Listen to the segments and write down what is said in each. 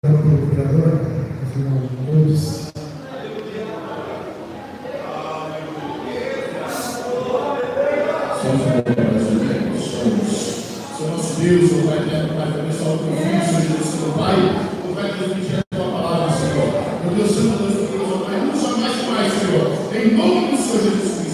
procurador, afinal de todos. Se o nosso Deus, o Pai eterno, Pai abençoar o teu filho, Senhor Jesus, teu Pai, o Pai transmitir a tua palavra, Senhor. Meu Deus Santo, Deus poderoso, Pai, não só mais, Senhor, em nome do Senhor Jesus Cristo.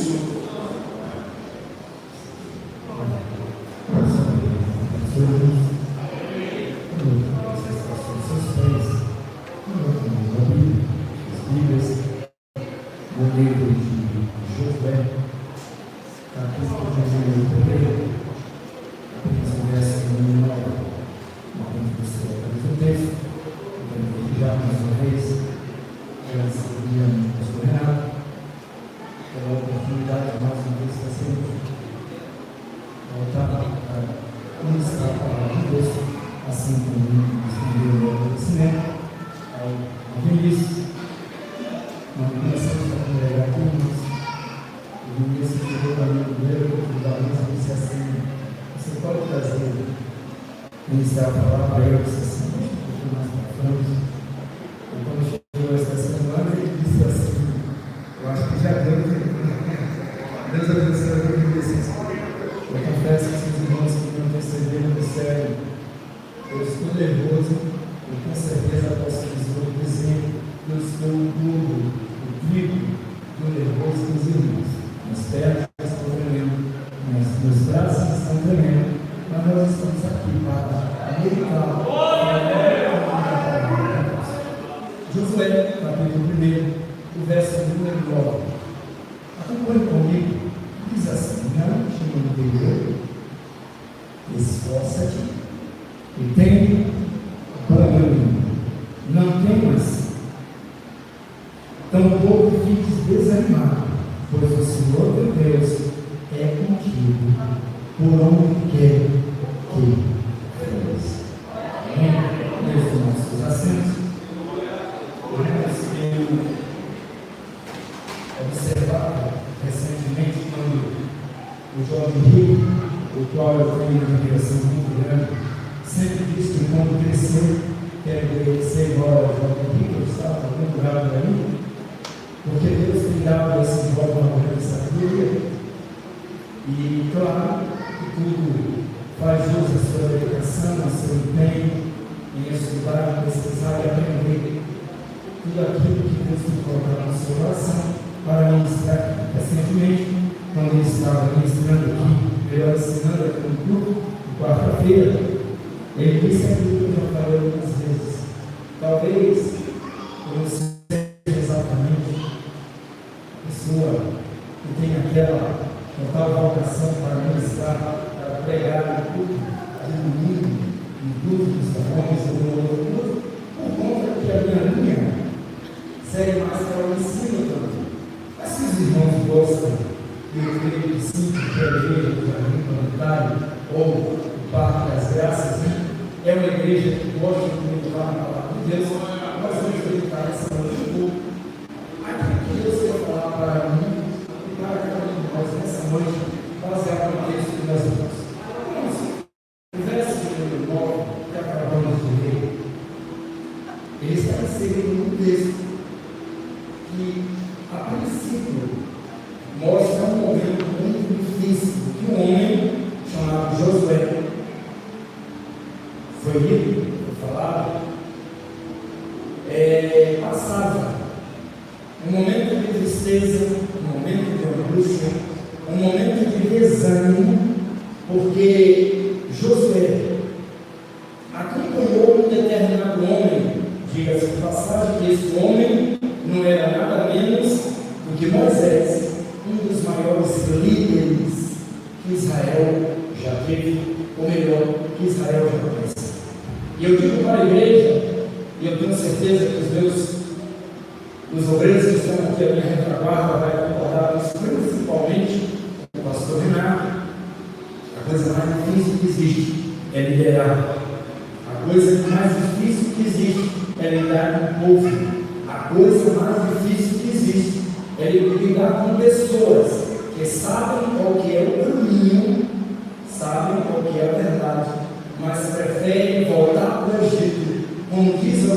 Sabem qual que é a verdade, mas preferem voltar para o Egito, como diz a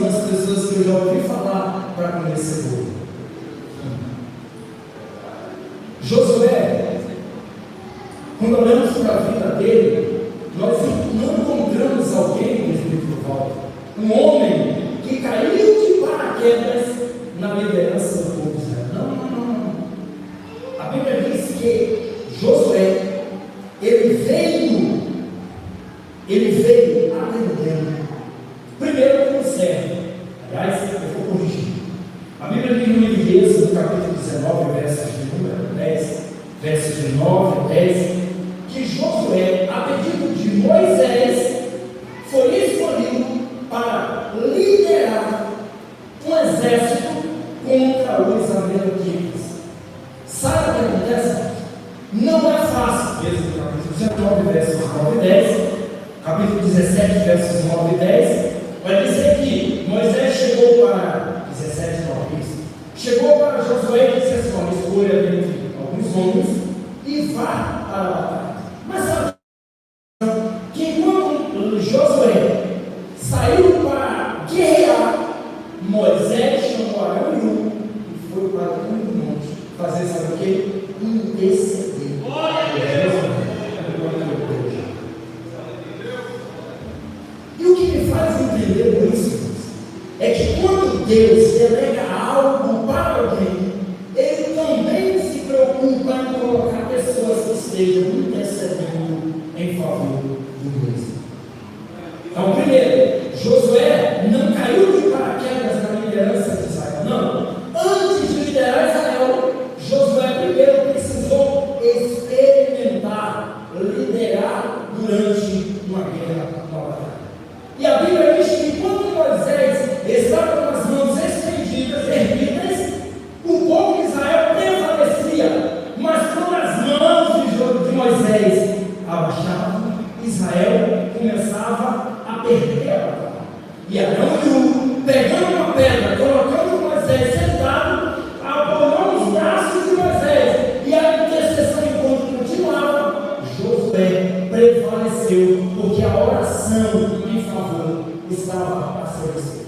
vencedor. Josué, quando olhamos para a vida dele, nós não encontramos alguém no espiritual, um homem que caiu de paraquedas na liderança do povo de Israel. Não. A Bíblia diz que Josué, ele veio aprendendo. Primeiro como servo. Aliás, eu vou corrigir. A Bíblia diz no livro de Êxodo, capítulo 19, versos de número 10, versos de 9 a 10, que Josué, a pedido de Moisés, foi escolhido para liderar um exército contra os amalequitas. Sabe o que acontece? Não é fácil. Êxodo capítulo 19, versos 9 e 10, capítulo 17, versos 9 e 10, vai dizer que Moisés chegou para 17, 9, chegou para Josué e disse assim: olha, escolha dentre alguns homens e vá para a batalha. Mas sabe que quando Josué saiu para guerrear, Moisés chamou Arão e Hur e foi para o cume do monte fazer, sabe o que? Interceder. E o que me faz entender por isso é que quando Deus delega algo para alguém, Ele também se preocupa em colocar pessoas que estejam intercedendo em favor do mesmo. Então, primeiro, Josué não caiu de paraquedas na liderança de Israel, não. Antes de liderar Israel, Josué primeiro precisou experimentar, liderar durante uma guerra, uma batalha. E a Bíblia diz que quando Moisés estava com as mãos estendidas, erguidas, o povo de Israel prevalecia. Mas quando as mãos de Moisés abaixavam, Israel começava a perder a batalha. E Arão e Hur, pegando uma pedra, colocando Moisés sentado, apoiando os braços de Moisés, e a intercessão enquanto continuava, Josué prevaleceu, porque a oração em favor estava a ser feita.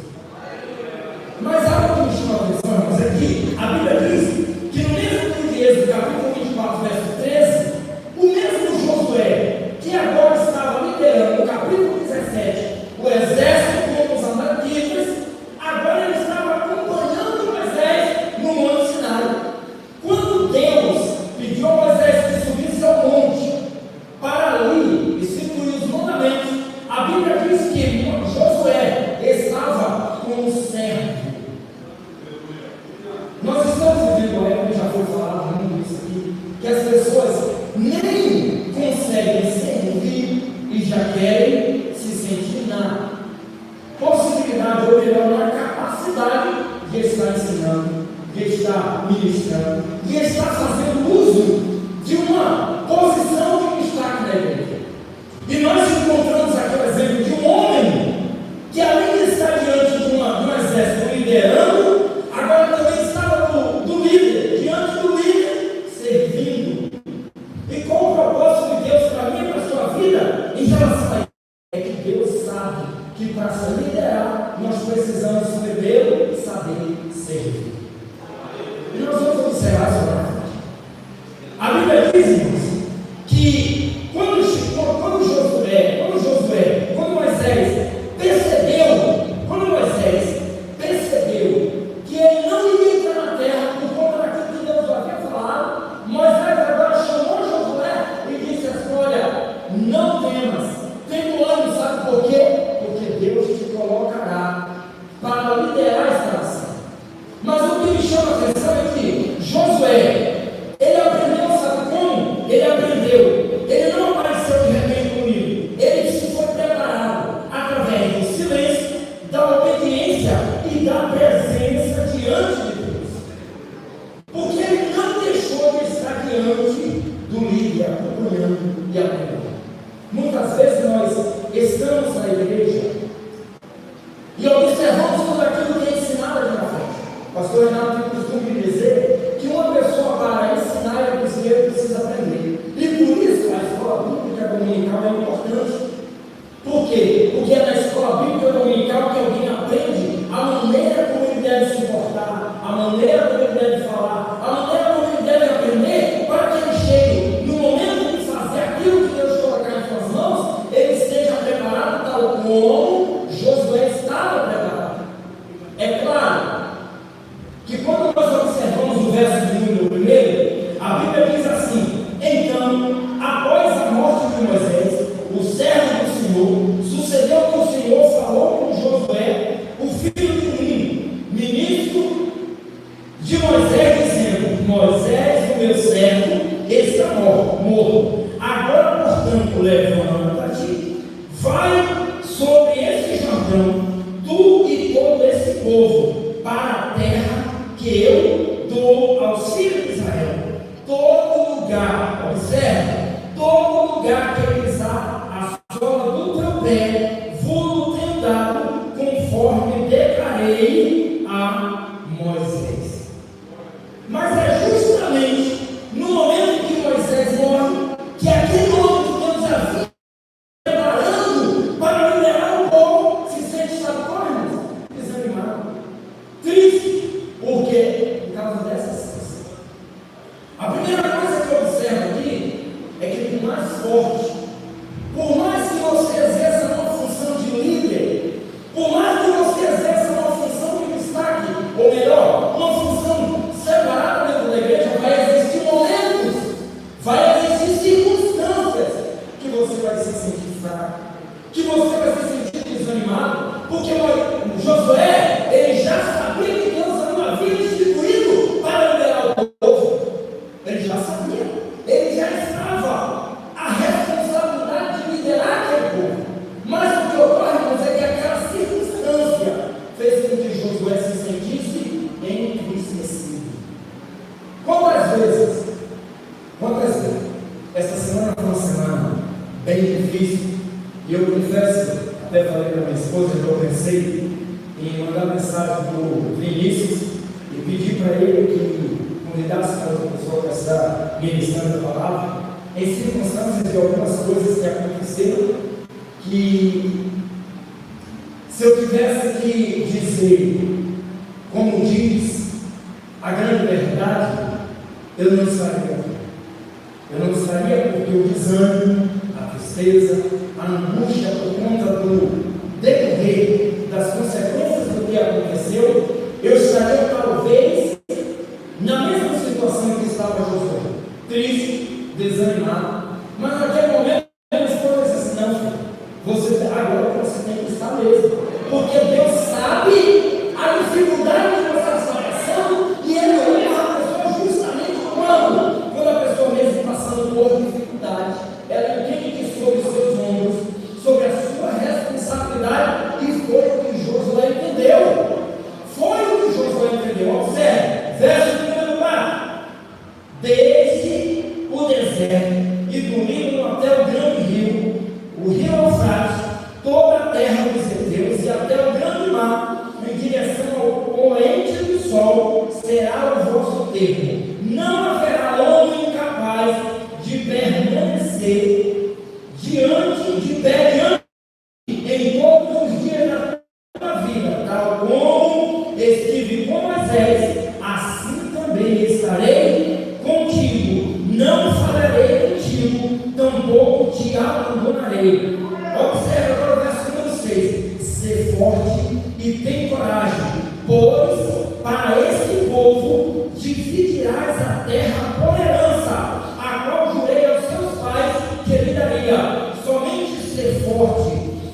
Mas algo que me chama a atenção, irmãos, é que a Bíblia diz que no mesmo livro de Êxodo, capítulo 24, verso 13, o mesmo Josué, que agora estava liderando, no capítulo 17, o exército contra os amalequitas, agora ele estava acompanhando Moisés no Monte Sinai. Quando Deus pediu a Moisés que subisse ao monte para ali instituir os mandamentos, a Bíblia diz que Josué estava com um servo. Nós estamos vivendo uma época, já foi falado muito isso aqui, que as pessoas nem conseguem servir e já querem se sentir na possibilidade, ou melhor, na capacidade de estar ensinando, de estar ministrando, de estar fazendo uso de uma posição de destaque na igreja. E nós encontramos aqui o exemplo de um homem que, além de estar diante de um exército liderando, agora também estava do líder, diante do líder, servindo. E qual o propósito de Deus para mim e para a sua vida em relação a isso? É que Deus sabe que para se liderar, nós precisamos primeiro saber servir. E nós vamos observar isso agora. A Bíblia diz, irmãos, que quando Moisés percebeu que ele não iria entrar na terra por conta daquilo que Deus havia falado, Moisés agora chamou Josué e disse assim: olha, não temas, tem ânimo, sabe por quê? Porque Deus te colocará para liderar esta nação. Mas o que me chama a atenção é que Josué, ele aprendeu, sabe como? Ele aprendeu, ele não apareceu de repente comigo, ele se foi preparado através do silêncio, da obediência e da presença diante de Deus, porque ele não deixou de estar diante do líder, acompanhando e aprendendo. Muitas vezes nós estamos na igreja e observamos tudo aquilo que é ensinado aqui na frente. O pastor Renato tem o costume de dizer que uma pessoa para ensinar é primeiro precisa aprender. E por isso a escola bíblica dominical é importante. Por quê? Porque é na escola bíblica dominical que alguém aprende a maneira como ele deve se portar, a após a morte de Moisés, o servo do Senhor, sucedeu que o Senhor falou com Josué, o filho de Nun, ministro de Moisés, dizendo: Moisés, o meu servo, está morto. Agora, portanto, levanta-te, vai sobre esse Jordão, tu e todo esse povo, para a terra que eu dou aos filhos de Israel. Todo lugar, observe, todo lugar que pisar a sola do teu pé, vou tenho dado, conforme declarei a Moisés. Mas é justamente no momento que Moisés morre, que aquele homem que Deus havia preparando para liberar o povo se sente, sabe como? Desanimado, triste. Por quê? Por causa dessa situação. A primeira coisa que eu observo aqui é que, por mais forte, por mais que você exerça uma função de líder, por mais que você exerça uma função de destaque, ou melhor, uma função separada dentro da igreja, vai existir momentos, vai existir circunstâncias que você vai se sentir fraco, que você vai se sentir desanimado, porque Josué, ele já sabia que Deus não havia instituído para liberar o povo. Ele já sabia, ele já estava a responsabilidade de liderar aquele povo. Mas o que ocorre, irmãos, é que aquela circunstância fez com que Josué se sentisse entristecido. Quantas vezes? Essa semana foi uma semana bem difícil, e eu confesso, até falei para minha esposa que eu pensei em mandar mensagem para o Vinícius e pedir para ele que convidasse para outra pessoa para estar ministrando a palavra, em circunstâncias de algumas coisas que aconteceram, que se eu tivesse que dizer, como diz a grande verdade, eu não estaria aqui. Eu não estaria porque o desânimo, a tristeza, a angústia por conta do decorrer das consequências do que aconteceu, eu estaria talvez na mesma situação que estava Josué, triste, desanimado. Mas naquele momento minha esposa disse assim: não, filho, agora você tem que estar mesmo, porque Deus sabe a dificuldade que você está passando, e Ele honra a pessoa justamente quando a pessoa mesmo passando por dificuldade, ela entende que sobre os seus ombros, sobre a sua responsabilidade, e foi o que Josué entendeu. Foi o que Josué entendeu. Observe, verso 1. Desde o deserto e do Líbano até o grande rio, o rio Eufrates, toda a terra dos heteus e até o grande mar, em direção ao poente do sol, será o vosso termo. Não haverá homem capaz de permanecer de pé diante em todos os dias da tua vida, tal como estive com Moisés, assim também estarei contigo. Não falharei contigo, tampouco te abandonarei. Observe agora o verso número 6. Ser forte e tem coragem, pois para esse povo dividirás a terra por herança, a qual jurei aos seus pais que lhe daria. Somente ser forte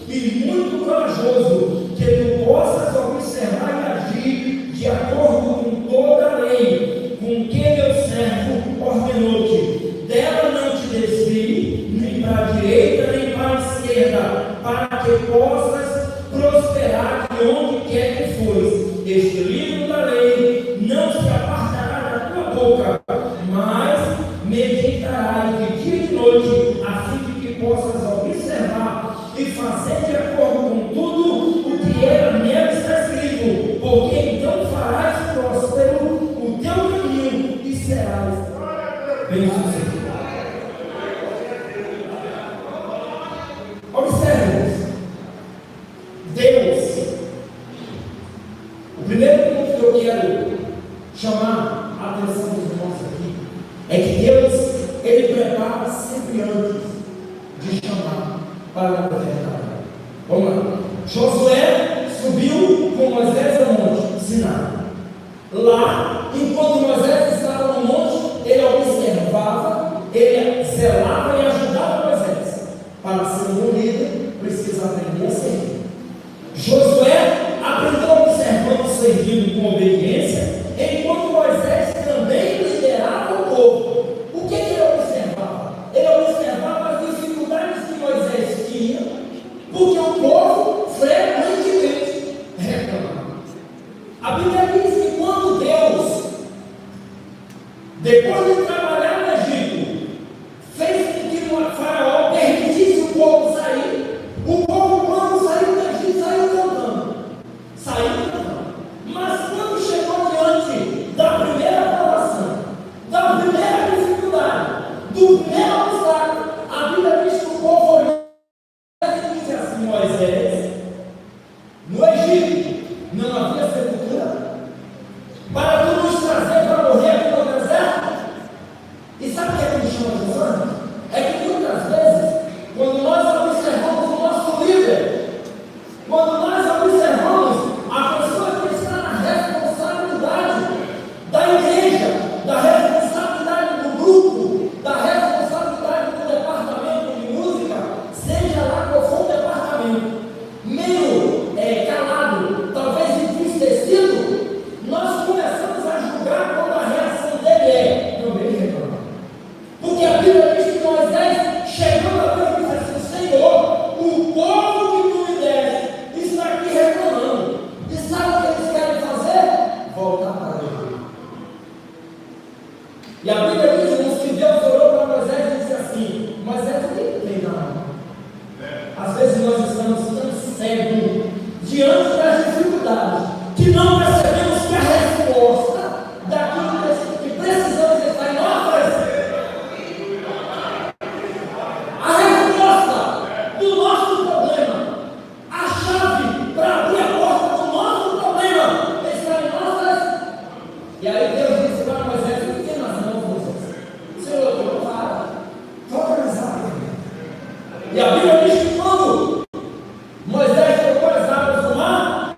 e muito corajoso, que tu possas observar e agir de acordo com toda a lei, com que meu servo ordenou-te. Dela não te desvie, nem para a direita, nem para a esquerda, para que possas prosperar de onde quer que fores. Este livro da lei não se apartará da tua boca, mas meditarás de dia e de noite, a fim de que possas observar e fazer de acordo com tudo o que nele está escrito, porque então farás próspero o teu caminho e serás bem-sucedido. Observe, Deus, o primeiro ponto que eu quero chamar a atenção dos irmãos aqui é que Deus, Ele prepara sempre antes de chamar para a verdade. Vamos lá. Josué subiu com Moisés ao monte Sinai. Lá, enquanto Moisés estava no monte, ele observava, ele zelava existia, porque o povo frequentemente reclamava. A Bíblia diz que quando Deus, depois de trabalhar no Egito, fez com que o faraó permitisse o povo sair, o povo, quando saiu do Egito, saiu cantando. Mas quando chegou diante da primeira provação, da primeira dificuldade, do primeiro obstáculo, a Bíblia diz que o povo olhou e disse assim: Moisés, no Egito não havia sepultura para tu nos trazer para morrer aqui no deserto? E sabe o que é que me chama a atenção? É que muitas vezes, quando nós observamos o nosso líder, quando nós observamos a pessoa que está na responsabilidade da igreja, da responsabilidade do grupo, da responsabilidade do departamento de música, seja lá qual for o departamento, meio calado, talvez entristecido, nós começamos a julgar quando a reação dele é: não vejo reclamar. Porque a Bíblia diz que Moisés chegou a Deus e disse assim: Senhor, o povo que tu me deste está aqui reclamando. E sabe o que eles querem fazer? Voltar para Deus. E a Bíblia diz, irmãos, que Deus orou para Moisés e disse assim: Moisés, o que tem na mão? Às vezes nós estamos tão cegos diante das dificuldades que não percebemos que a resposta daquilo que precisamos está em nós. A resposta do nosso problema, a chave para abrir a porta do nosso problema está em nós. E aí Deus disse para Moisés: o que tem nas mãos, Moisés? Senhor, eu toca nas águas. E a Bíblia diz que quando Moisés tocou as águas do mar,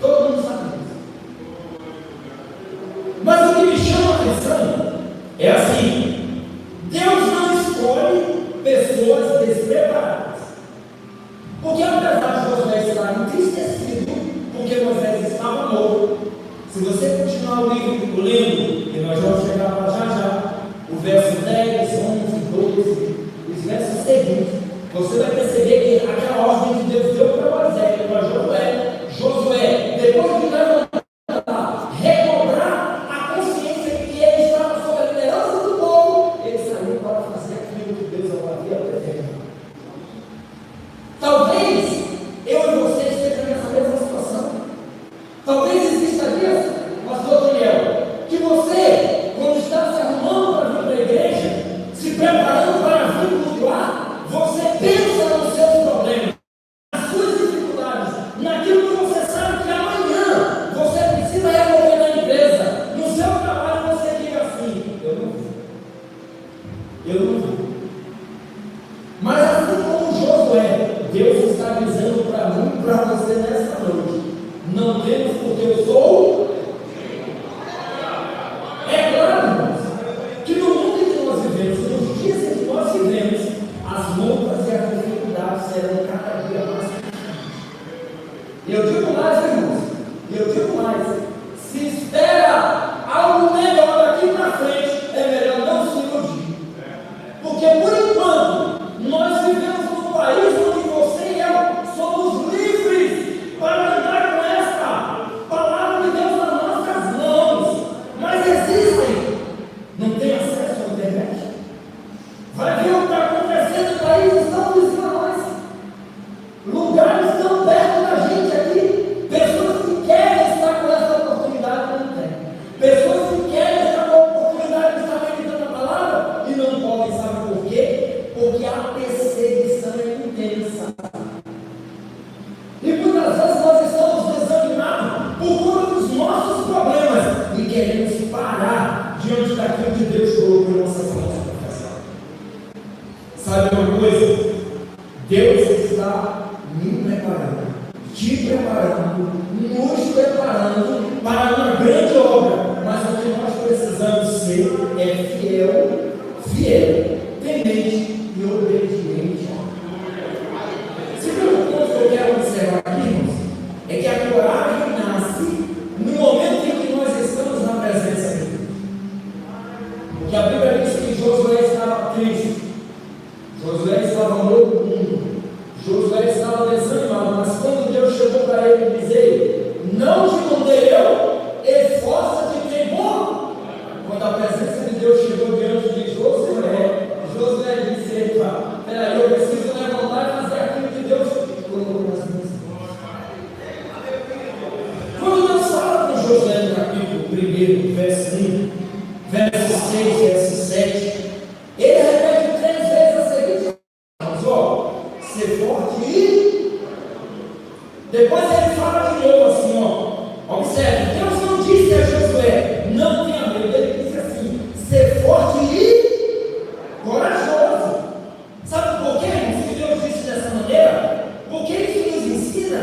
todo mundo sabe disso. Mas o que me chama a atenção é assim: Deus não escolhe pessoas despreparadas. Porque apesar de Moisés estar entristecido, porque Moisés estava morto, se você continuar o livro lendo, e nós vamos chegar lá já, o verso 10, 11, 12, os versos seguintes, você vai perceber que aquela ordem que Deus deu para Moisés, para Josué, depois de levantar, recobrar a consciência de que ele estava sob a liderança do povo, ele saiu para fazer aquilo que Deus havia previsto. Talvez eu e você estejamos nessa mesma situação. Talvez exista dias, pastor Daniel, que você, quando está se arrumando para vir para a igreja, se preparando para vir cultuar, você pensa nos seus problemas, nas suas dificuldades, naquilo que você sabe que amanhã você precisa resolver na empresa, no seu trabalho. Você diga assim: eu não vou. Mas assim como Josué, Deus está dizendo para mim e para você nessa noite: não temos porque eu sou. É claro, irmãos, que no mundo em que nós vivemos, nos dias em que nós vivemos, as lutas e as dificuldades serão cada dia mais difíceis. E eu digo mais, irmãos, se espera algo melhor daqui para frente, é melhor não se iludir. Porque por enquanto, nós vivemos num país onde você e eu somos livres para lidar com esta palavra de Deus nas nossas mãos. Mas existem, não tem acesso à internet. Vai ver o que está acontecendo, países tão vizinhos a nós, lugares tão perto da gente aqui, pessoas que querem estar com essa oportunidade e não tem, pessoas que querem estar com a oportunidade de estar meditando a palavra e não podem. Sabe por quê? Porque a perseguição é intensa. E muitas vezes nós estamos desanimados por conta dos nossos problemas e queremos parar diante daquilo que Deus colocou em nossas mãos. Sabe uma coisa? Deus está me preparando, te preparando, nos preparando para uma grande obra. Mas o que nós precisamos ser é fiel, temente e obediente. Segundo ponto que eu quero observar aqui, irmãos, é que a coragem nasce no momento em que nós estamos na presença de Deus. Porque a Bíblia diz que Josué estava triste, Josué estava moribundo, Peraí, eu preciso levantar e fazer aquilo que Deus colocou nas minhas mãos. Quando Deus fala com Josué no capítulo 1, verso 1, verso 6, verso 7, ele repete 3 vezes a seguinte: ser forte e. Depois ele fala de novo assim, observe, Deus não disse a Josué, não tenha medo, ele disse assim, ser forte e corajoso. Sabe por quê? Se Deus disse dessa maneira, porque isso nos ensina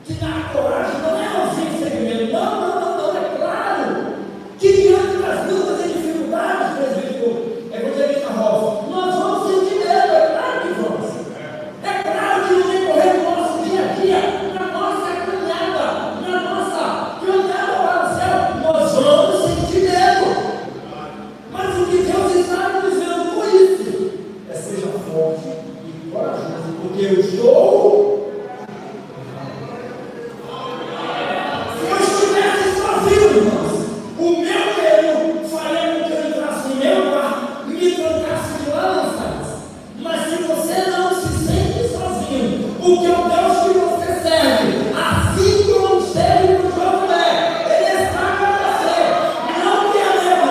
que na coragem não é ausência de medo, não, é claro que diante das lutas e dificuldades, presbítero evangelista Rosa, nós vamos sentir medo, é claro que vamos. É claro que no decorrer do nosso dia a dia, na nossa caminhada para o céu, nós vamos sentir medo. Mas o que Deus está nos dizendo com isso é: seja forte e corajoso, porque eu estou. Se eu estivesse sozinho, irmãos, o meu medo faria com que eu entrasse no meu quarto, me trancasse de lá nas casas. Mas se você não se sente sozinho, porque o Deus que você serve, assim como serve o Josué, ele está com você. Não tenha medo,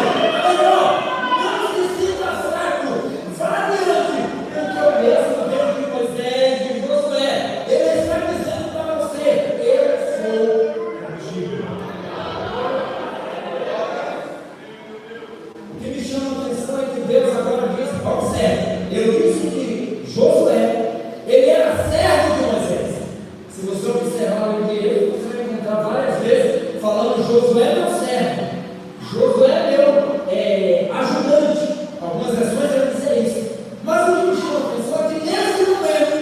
não se sinta fraco, vá adiante, porque o mesmo Deus de Moisés e de Josué, ele está dizendo para você: eu sou contigo. O que me chama a atenção é que Deus agora diz: observe, eu disse que Josué, ele era servo de Moisés. Se você observar o direito, você vai encontrar várias vezes falando Josué meu servo, Josué meu ajudante. Algumas versões vão dizer isso. Mas o que me chama a atenção é que nesse momento,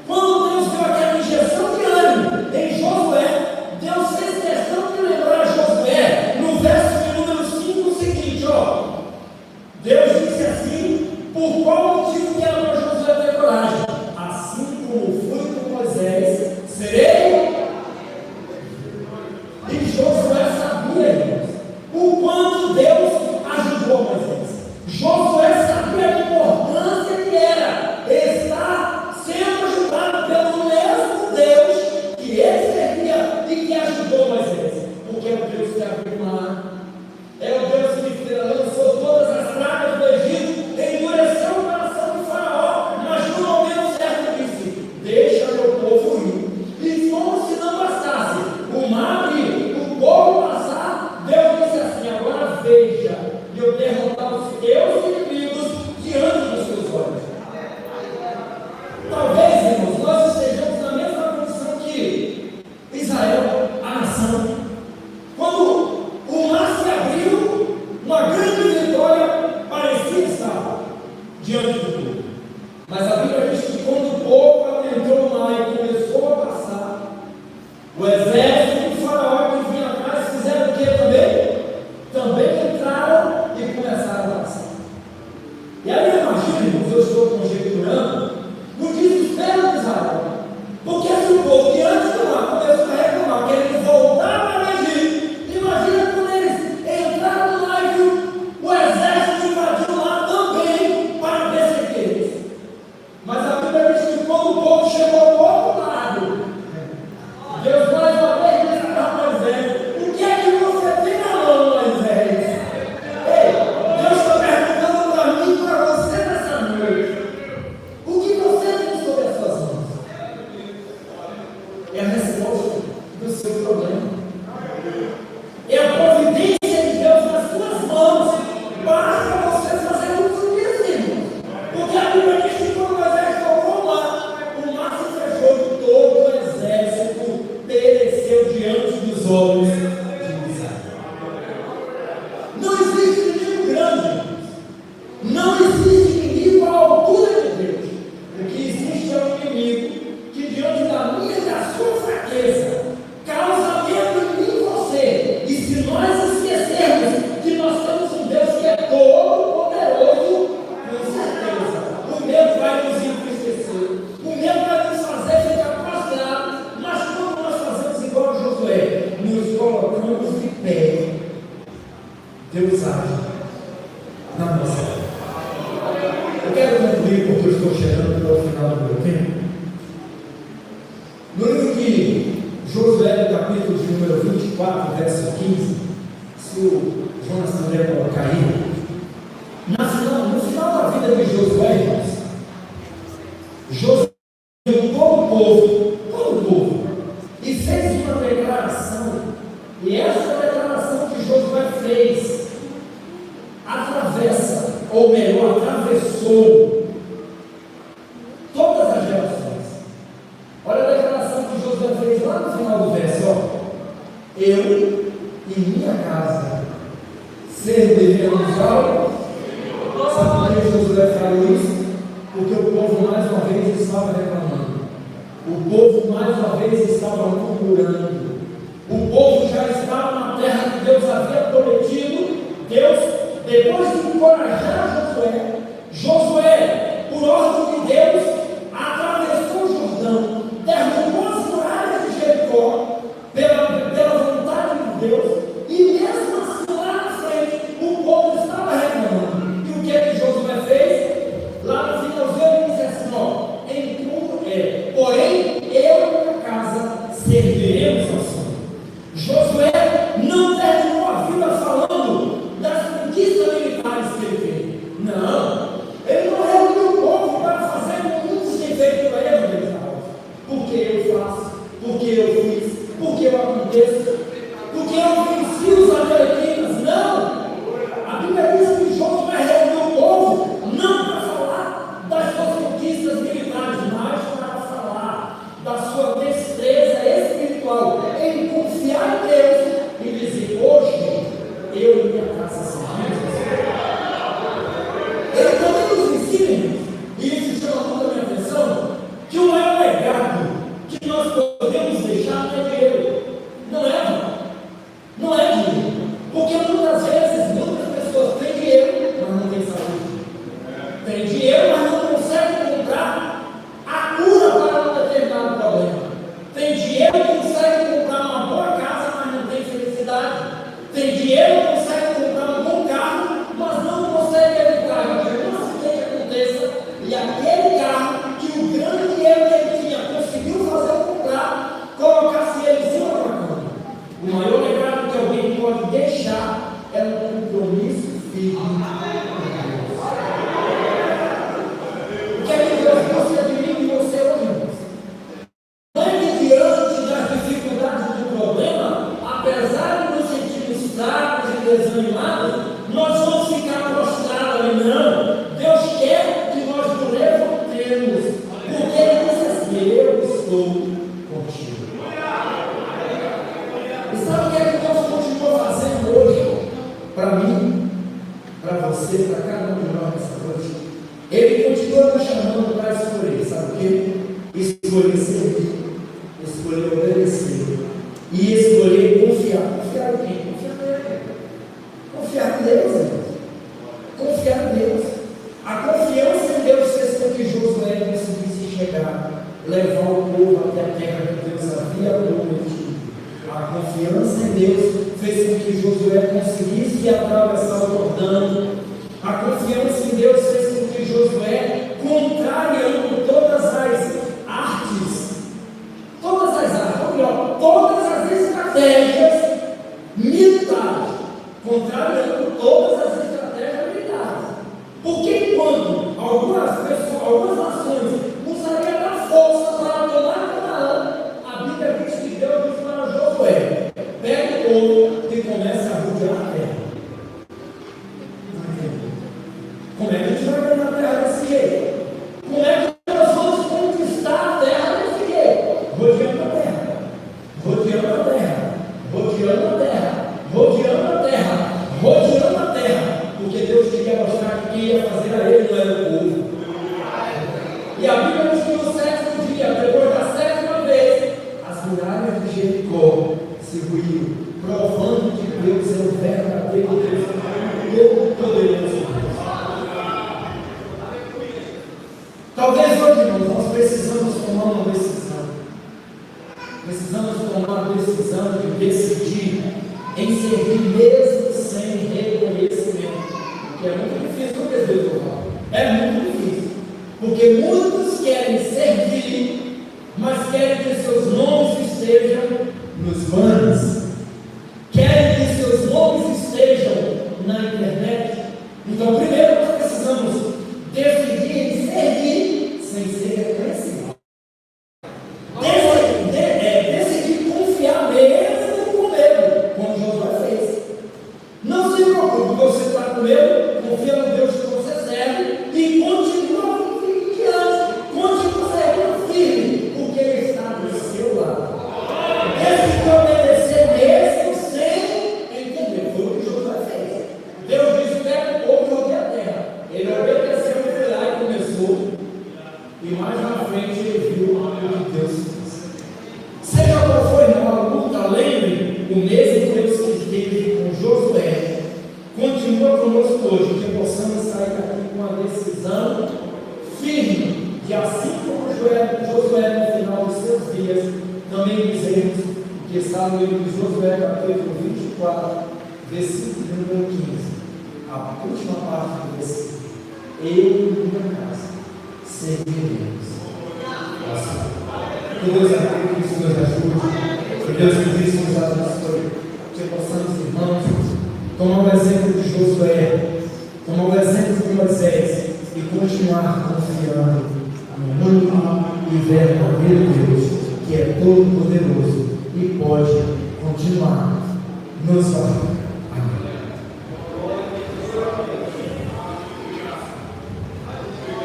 quando Deus deu aquela injeção de ânimo em Josué, Deus fez questão de lembrar a Josué no verso de número 5 o seguinte: Deus disse assim, por qual motivo que era para Josué ter coragem? Assim como fui com Moisés, serei. E Josué sabia, irmãos, o quanto Deus ajudou Moisés. Josué sabia a importância que era estar sendo ajudado pelo mesmo Deus que ele servia e que ajudou Moisés. Porque é o Deus que abriu o mar, é o Deus que lançou todas as pragas do Egito, endureceu o coração de Faraó, mas no momento certo disse: deixa meu povo ir. E como se não bastasse o mar abrir, o povo passar, Deus disse assim: agora veja, e eu derrotar os teus inimigos diante dos seus olhos. Talvez, irmãos, nós estejamos na mesma condição que Israel, a nação. Quando o mar se abriu, uma grande vitória parecia estar diante do povo. Mas a Bíblia diz que quando o povo adentrou o mar e começou a passar, o exército de Faraó que vinha atrás fizeram o que também? Também entraram e começaram a passar. E aí eu imagino, irmãos, eu estou conjecturando, no desespero de Israel. Porque se o povo que antes do mar começou a reclamar, querendo voltar para o Egito, imagina quando eles entraram no navio, o exército invadiu lá também para perseguir eles. Mas a Bíblia diz que quando o povo chegou ao outro lado, Deus mais uma vez de número 24, verso 15, se o Jonas puder colocar aí. No final da vida de Josué, irmãos, Josué juntou todo o povo, e fez uma declaração, e essa declaração que Josué fez, ou melhor, atravessou todas as gerações. Olha a declaração que Josué fez lá no final do verso, eu e minha casa serviremos ao. Sabe por que Josué falou isso? Porque o povo mais uma vez estava reclamando, o povo mais uma vez estava murmurando, o povo já estava na terra que Deus havia prometido. Deus, depois de encorajar Josué, por ordem de Deus, atravessou o Jordão, derrubou as muralhas de Jericó, pela vontade de Deus, e mesmo assim lá na frente, o povo estava reclamando. E o que é que Josué fez? Lá no finalzinho ele disse assim, porém eu e minha casa serviremos ao Senhor. Josué não terminou a vida falando das conquistas militares que ele fez. Não, ele não reuniu o povo para fazer como muitos têm feito para ele. Porque eu faço, porque eu fiz, porque eu aconteço, porque eu venci os amalequitas. Não, a Bíblia diz que Josué reuniu o povo não para falar das suas conquistas militares, mas para falar da sua destreza espiritual em confiar em Deus e dizer, hoje eu e minha casa servimos. Ele também nos ensina, e isso chama muito a minha atenção, que o maior legado que nós podemos deixar não é dinheiro. Não é dinheiro. Porque muitas vezes, muitas pessoas têm dinheiro, mas não têm saúde. Tem dinheiro, mas não conseguem comprar a cura para um determinado problema. Tem dinheiro e consegue comprar uma boa casa, mas não tem felicidade. Tem dinheiro e consegue comprar um bom carro, mas não consegue evitar que um acidente aconteça e aquele carro que o grande dinheiro que ele tinha conseguiu fazer comprar, colocasse ele em cima da cama. O maior legado que alguém pode deixar é um compromisso firme com Deus. O que é que Deus gosta de mim e você hoje, irmãos? Não é que diante das dificuldades do problema, apesar de nos sentirmos fracos e desanimados, nós vamos ficar prostrados ali. Não, Deus quer que nós nos levantemos, porque Ele diz assim, eu estou contigo. E sabe o que é que Deus continua fazendo hoje? Para mim, para você, para cada um de nós nessa noite. Ele continua nos chamando para escolher. Sabe o que? Escolher servir, escolher obedecer e escolher confiar. Confiar em quem? Confiar nele. Confiar em Deus, irmãos. Confiar em Deus. A confiança em Deus fez com que Josué conseguisse chegar, levar o povo até a terra que Deus havia prometido. A confiança em Deus fez com que Josué conseguisse atravessar o Jordão. A confiança em Deus fez com que Josué, contrariando todas as estratégias militares, contrariando todas as estratégias militares. Porque enquanto algumas nações usariam da força para tomar Canaã, a Bíblia diz que Deus diz para Josué, pega o povo e começa a rodear a terra. Como é que a gente vai ganhar a terra desse jeito? Como é que nós vamos conquistar a terra desse jeito? Rodeando a terra, rodeando a terra, rodeando a terra, rodeando a terra, rodeando a terra, porque Deus queria mostrar que quem ia fazer a ele não era o povo. E a Bíblia diz que no sétimo dia, depois da sétima vez, as muralhas de Jericó se ruíram, provando que Deus é o verdadeiro Deus, todo-poderoso. Talvez hoje, irmãos, nós precisamos tomar uma decisão. Precisamos tomar a decisão de decidir em servir mesmo sem reconhecimento. Porque é muito difícil o que Deus fala. É muito difícil. Porque muitos querem servir, mas querem que seus nomes estejam nos banners. E mais na frente ele viu o que Deus fez. Seja qual for, irmão, a luta, lembre, o mesmo Deus que teve com Josué, continua conosco hoje, que possamos sair daqui com uma decisão firme, de assim como Josué no final dos seus dias, também dizemos que está no livro de Josué, capítulo 24, versículo número 15, a última parte do versículo: eu e minha casa serviremos. Que Deus ajude, que Deus ajude, que Deus nos abençoe, que possamos, irmãos, tomar o exemplo de Josué, tomar o exemplo de Moisés e continuar confiando no único e verdadeiro Deus, que é todo poderoso e pode continuar nos falando.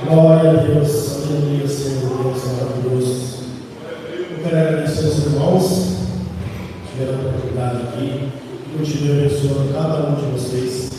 Glória a Deus, aleluia, Senhor Deus maravilhoso. Eu quero agradecer aos irmãos que tiveram a oportunidade aqui, e continue abençoando cada um de vocês.